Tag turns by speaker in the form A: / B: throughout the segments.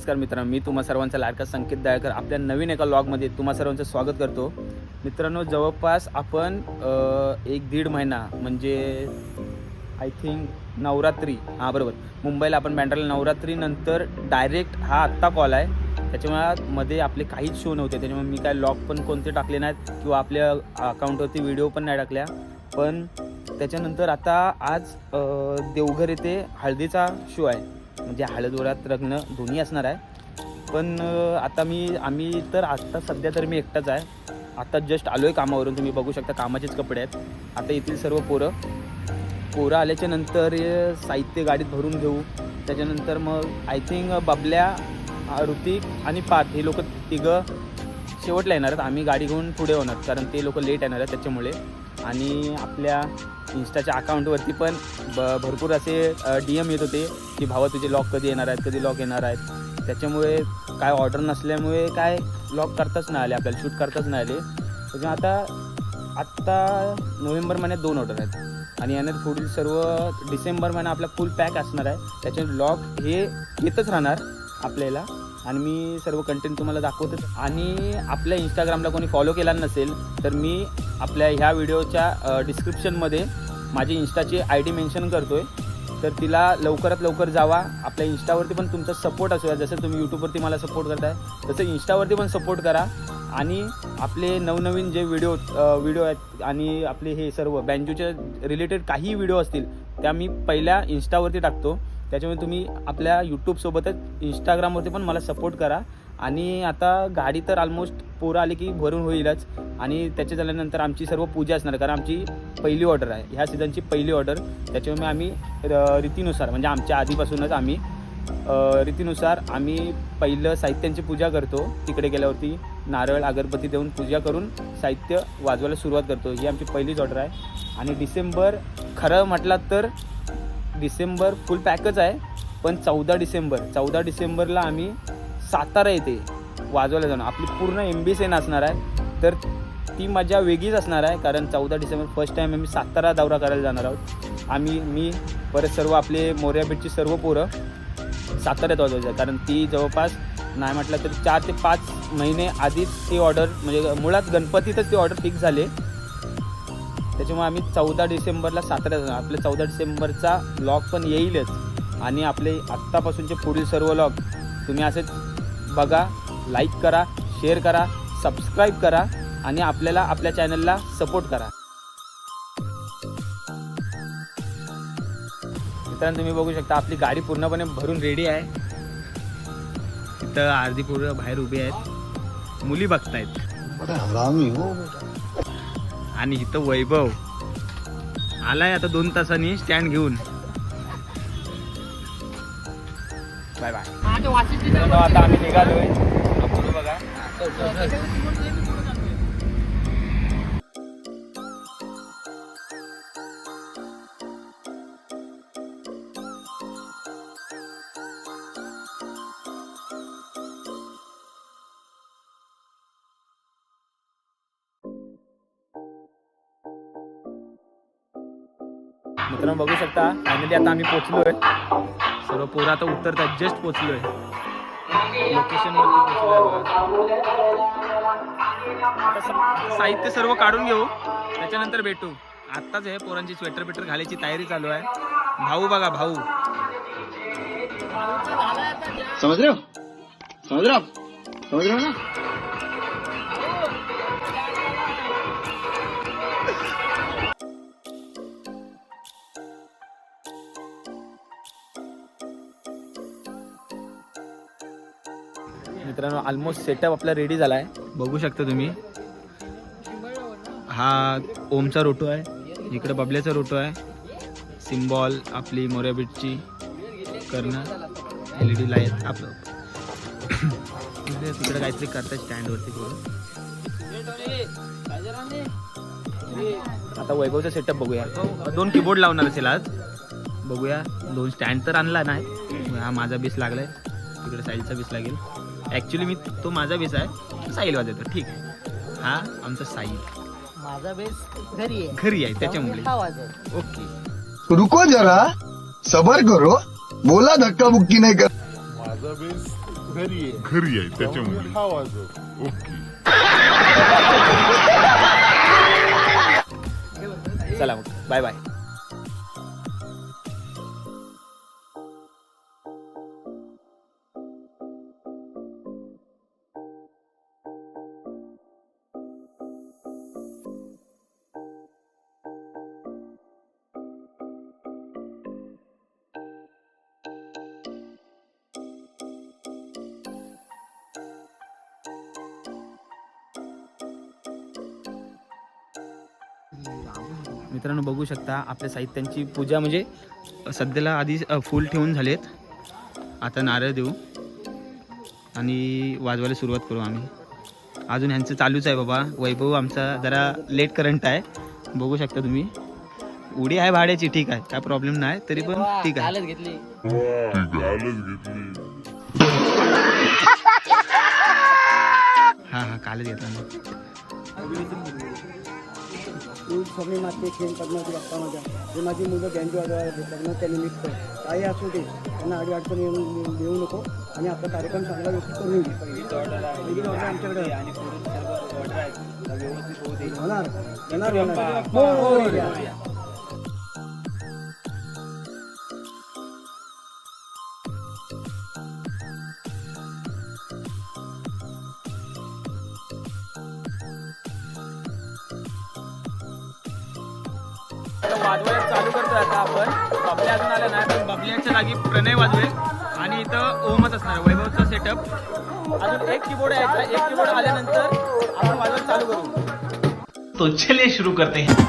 A: नमस्कार मित्रांनो, मी तुम्हा सर्वांचा लाडका संकेत दायकर आपल्या नवीन एका व्लॉगमध्ये तुम्हा सर्वांचं स्वागत करतो. मित्रांनो, जवळपास आपण 1-1.5 महिना म्हणजे आय थिंक नवरात्री बरोबर मुंबईला आपण बँड्राला नवरात्रीनंतर डायरेक्ट हा आत्ता कॉल आहे. त्याच्यामुळे मध्ये आपले काहीच शो नव्हते, त्याच्यामुळे मी काय व्लॉग पण कोणते टाकले नाहीत किंवा आपल्या अकाउंटवरती व्हिडिओ पण नाही टाकल्या. पण त्याच्यानंतर आता आज देवघर येथे हळदीचा शो आहे, म्हणजे हळद वरात लग्न दोन्ही असणार आहे. पण आता आम्ही तर आत्ता सध्या तर मी एकटाच आहे. आता जस्ट आलो आहे कामावरून, तुम्ही बघू शकता कामाचेच कपडे आहेत. आता येथील सर्व पोरं आल्याच्या नंतर साहित्य गाडीत भरून घेऊ. त्याच्यानंतर मग आय थिंक बबल्या, ऋतिक आणि पार्थ हे लोक तिघं शेवटला येणार आहेत. आम्ही गाडी घेऊन पुढे होणार, कारण ते लोक लेट येणार आहेत त्याच्यामुळे. आणि आपल्या इंस्टाच्या अकाउंटवरती पण भरपूर असे DM येत होते की भावा तुझे लॉग कधी येणार आहेत. त्याच्यामुळे काय ऑर्डर नसल्यामुळे काय लॉग करताच नाही आले, आपल्याला शूट करताच नाही आले. त्याच्यामुळे आत्ता नोव्हेंबर महिन्यात 2 ऑर्डर आहेत आणि यानंतर पुढील सर्व डिसेंबर महिना आपला फुल पॅक असणार आहे. त्याच्यामुळे लॉग हे येतच राहणार आपल्याला आणि मी सर्व कंटेंट तुम्हाला दाखवतच. आणि आपल्या इंस्टाग्रामला कोणी फॉलो केला नसेल तर मी आपल्या ह्या व्हिडिओच्या डिस्क्रिप्शनमध्ये माझी इंस्टाची ID मेन्शन करतो आहे, तर तिला लवकरात लवकर जावा. आपल्या इंस्टावरती पण तुमचा सपोर्ट असू, जसं तुम्ही यूट्यूबवरती मला सपोर्ट करताय तसं इंस्टावरती पण सपोर्ट करा. आणि आपले नवनवीन जे व्हिडिओ आहेत आणि आपले हे सर्व बँजूच्या रिलेटेड काही व्हिडिओ असतील त्या मी पहिल्या इंस्टावरती टाकतो. त्याच्यामुळे तुम्ही आपल्या यूट्यूबसोबतच इंस्टाग्रामवरती पण मला सपोर्ट करा. आणि आता गाडी तर ऑलमोस्ट पोरं आली की भरून होईलच. आणि त्याच्या झाल्यानंतर आमची सर्व पूजा असणार, कारण आमची पहिली ऑर्डर आहे, ह्या सीझनची पहिली ऑर्डर. त्याच्यामुळे आम्ही रीतीनुसार म्हणजे आमच्या आधीपासूनच आम्ही रीतीनुसार आम्ही पहिलं साहित्यांची पूजा करतो. तिकडे गेल्यावरती नारळ अगरबत्ती देऊन पूजा करून साहित्य वाजवायला सुरुवात करतो. ही आमची पहिलीच ऑर्डर आहे. आणि डिसेंबर खरं म्हटलं तर डिसेंबर फुल पॅकच आहे. पण 14 डिसेंबरला आम्ही सातारा येथे वाजवायला जाणार. आपली पूर्ण MB सेन असणार आहे, तर ती मजा वेगळीच असणार आहे. कारण 14 डिसेंबर फर्स्ट टाईम आम्ही सातारा दौरा करायला जाणार आहोत. मी परत सर्व आपले मोर्या बीटची सर्व पोरं साताऱ्यात वाजवायचं आहे, कारण ती जवळपास नाही म्हटलं तर 4 ते 5 महिने आधीच ती ऑर्डर, म्हणजे मुळात गणपतीतच ती ऑर्डर फिक्स झाली. त्याच्यामुळे आम्ही 14 डिसेंबरला साताऱ्यात जाणार. आपल्या 14 डिसेंबरचा व्लॉग पण येईलच. आणि आपले आत्तापासूनचे पुढील सर्व व्लॉग तुम्ही असेच बघा, लाईक करा, शेअर करा, सबस्क्राईब करा आणि आपल्या चॅनलला सपोर्ट करा. मित्रांनो, तुम्ही बघू शकता आपली गाडी पूर्णपणे भरून रेडी आहे. तिथं अर्धी पोरं बाहेर उभी आहेत, मुली बघतायत. आणि इथं वैभव आलाय आता 2 तासांनी स्टँड घेऊन. Bye bye. आता आम्ही निघालोय. बघा मित्रांनो, बघू शकता फायनली आता आम्ही पोचलोय. सर्व पोरं आता उतरतात. जस्ट पोचलोय, लोकेशनवरती पोचलोय. आता साहित्य सर्व काढून घेऊ, त्याच्यानंतर भेटू. आत्ताच हे पोरांची स्वेटर बिटर घालायची तयारी चालू आहे. भाऊ बघा, भाऊ
B: समझ रहे हो ना.
A: मित्रांनो, ऑलमोस्ट सेटअप आपला रेडी झाला आहे, बघू शकता तुम्ही. हा ओमचा रोटो आहे, इकडे बबल्याचा रोटो आहे, सिम्बॉल आपली मोर्या बीटची करणं, LED लाईट आपलं. तिकडे काहीतरी करतात स्टँडवरती. आता वैभवचा सेटअप बघूया. 2 कीबोर्ड लावणार असेल आज, बघूया. 2 स्टँड तर आणला नाही. हा माझा बेस लागलाय, तिकडे साईलचा बेस लागेल. ॲक्च्युली तो माझा बेस आहे, साईल वाजवतो. ठीक आहे, हा आमचा साईल.
C: माझा बेस घरी
A: आहे त्याच्यामुळे. ओके,
B: रुको जरा, सबर करो, बोला धक्का बुक्की नाही कर.
D: माझा बेस
B: घरी आहे त्याच्यामुळे
D: हा वाजव.
B: ओके.
A: चला मग बाय बाय. मित्रांनो बघू शकता आपल्या साहित्यांची पूजा म्हणजे सध्याला आधी फूल ठेवून झालेत. आता नारळ देऊ आणि वाजवायला सुरुवात करू आम्ही. अजून ह्यांचं चालूच आहे बाबा. वैभव आमचा जरा लेट करंट आहे बघू शकता तुम्ही. उडी आहे भाड्याची ठीक आहे काय प्रॉब्लेम नाही तरी पण ठीक आहे.
C: कालच घेतली.
A: हां हां कालच घेतला ना.
E: स्वामी माते खेळ पद्मावती बाप्पा माझ्या जे माझी मुलं बँड वाजवायला लग्न त्यानिमित्त काही असू दे त्यांना अडचण येऊ नको आणि आपला कार्यक्रम चांगला व्यवस्थित करून येईल. आमच्याकडे होणार येणार होणार.
A: वाजवायला चालू करतोय आता आपण. बबल्या अजून आला नाही पण बबल्याच्या जागी प्रणय वाजवेल आणि इथं ओमच असणार वैभवचा सेटअप. अजून एक कीबोर्ड यायचा. एक कीबोर्ड आल्यानंतर आपण वाजवायला चालू करू.
F: तो चलिए शुरू करते हैं.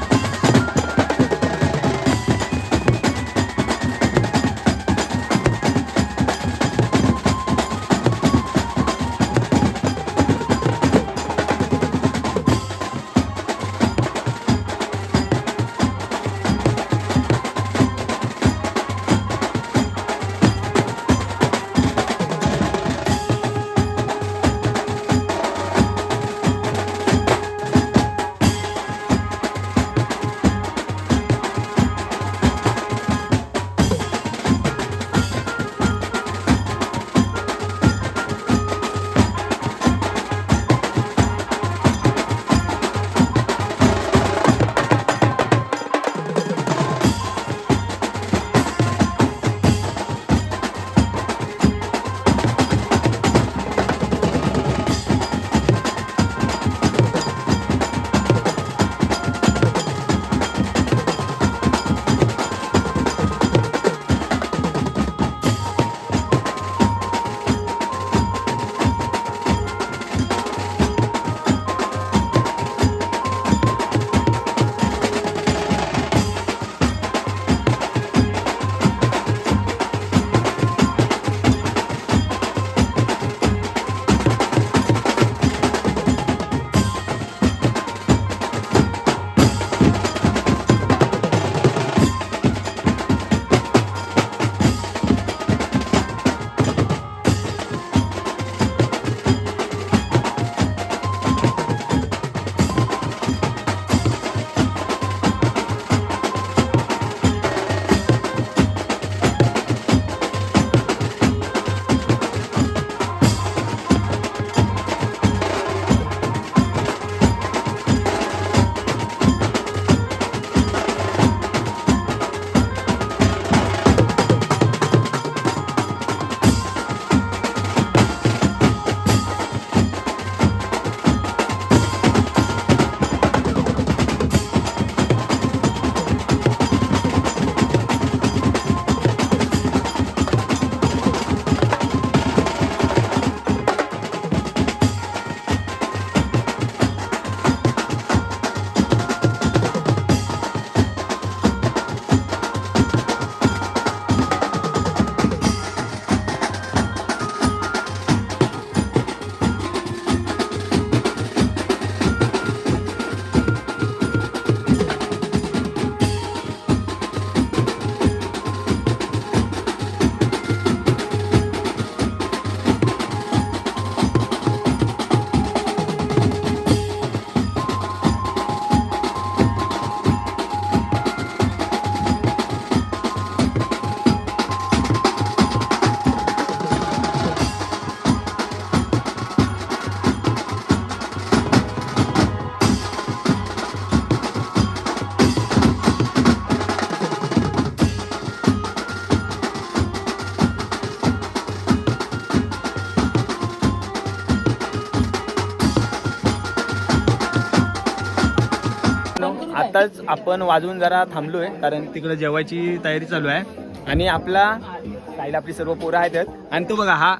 A: आताच आपण वाजवून जरा थांबलोय कारण तिकडे जेवायची तयारी चालू आहे आणि आपली सर्व पोरं आहेत आणि तो बघा हा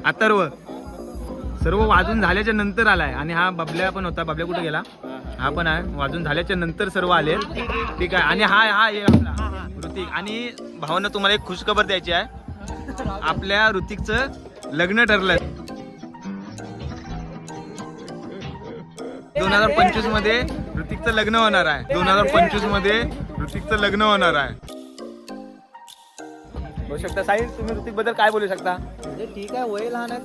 A: अथर्व सर्व वाजून झाल्याच्या नंतर आलाय आणि हा बबल्या पण होता. बबल्या कुठे गेला? हा पण आहे. वाजून झाल्याच्या नंतर सर्व आले. ठीक आहे. आणि हा आपला ऋतिक. आणि भावांना तुम्हाला एक खुशखबर द्यायची आहे. आपल्या ऋतिकचं लग्न ठरलंय 2025 मध्ये ऋतिकचं लग्न होणार आहे. 2025 मध्ये ऋतिकचं लग्न होणार आहे. बोलू शकता साहिल, तुम्ही ऋतिक बद्दल काय बोलू शकता?
C: म्हणजे ठीक आहे, वय लहान आहे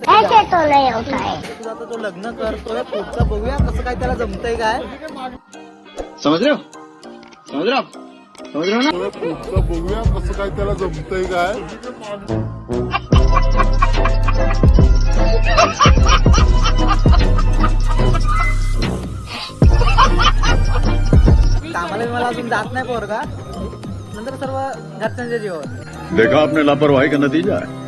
C: तुझा तो लग्न करतोय, पुढचं बघूया कसं काय त्याला जमतंय काय.
B: समज रहे हो ना? पुढचं बघूया कसं काय त्याला जमतंय काय.
C: कामाला मला अजून जात नाही पोरगा, नंतर सर्व घरच्यांच्या जीवन.
D: देखा आपने लापरवाही का नतीजा है.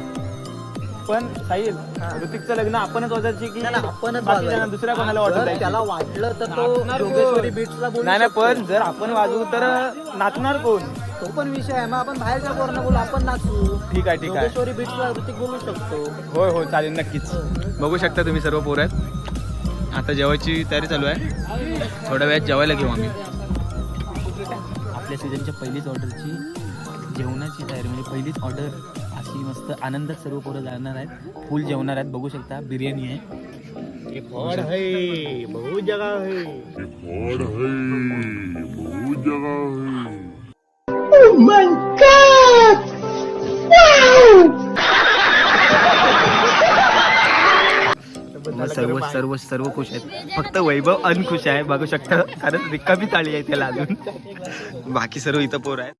A: पण साहिल, ऋतिकचं लग्न आपणच वाजायची की
C: आपणच
A: बाकीच्यांना दुसऱ्या कोणाला वाटत
C: जर
A: आहे?
C: त्याला वाटलं तर तो जोगेश्वरी बीट्सला बोलू
A: नाही
C: शकतो.
A: पण जर आपण वाजवू तर नाचणार कोण?
C: तो पण विषय आहे. मग आपण बाहेरच्या पोरांना बोलू, आपण नाचू.
A: ठीक आहे.
C: जोगेश्वरी बीट्सला ऋतिक बोलू शकतो.
A: होय चालेल नक्कीच. बघू शकता तुम्ही सर्व पोरं आहेत. आता जेवायची तयारी चालू आहे. थोड्या वेळात जेवायला घेऊ आम्ही. आपल्या सीझनच्या पहिलीच ऑर्डरची जेवणाची तयारी म्हणजे पहिलीच ऑर्डर अशी मस्त आनंदात सर्व पोरं जाणार आहेत. फुल जेवणार आहेत. बघू शकता बिर्याणी आहे.
B: और है बहुत जगह है.
A: सर्व सर्व सर्व खुश आहेत. फक्त वैभव अनखुश आहे. बघू शकता कारण रिकामी ताळी आहे त्याला अजून. बाकी सर्व इथं पोर आहेत.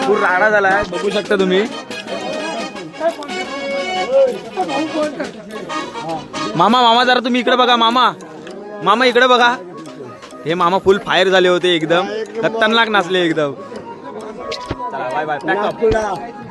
A: पूर राडा झालाय. बघू शकता तुम्ही. मामा जरा तुम्ही इकडे बघा. मामा इकडे बघा. हे मामा फुल फायर झाले होते एकदम खतरनाक नाचले एकदम. चला बाय बाय.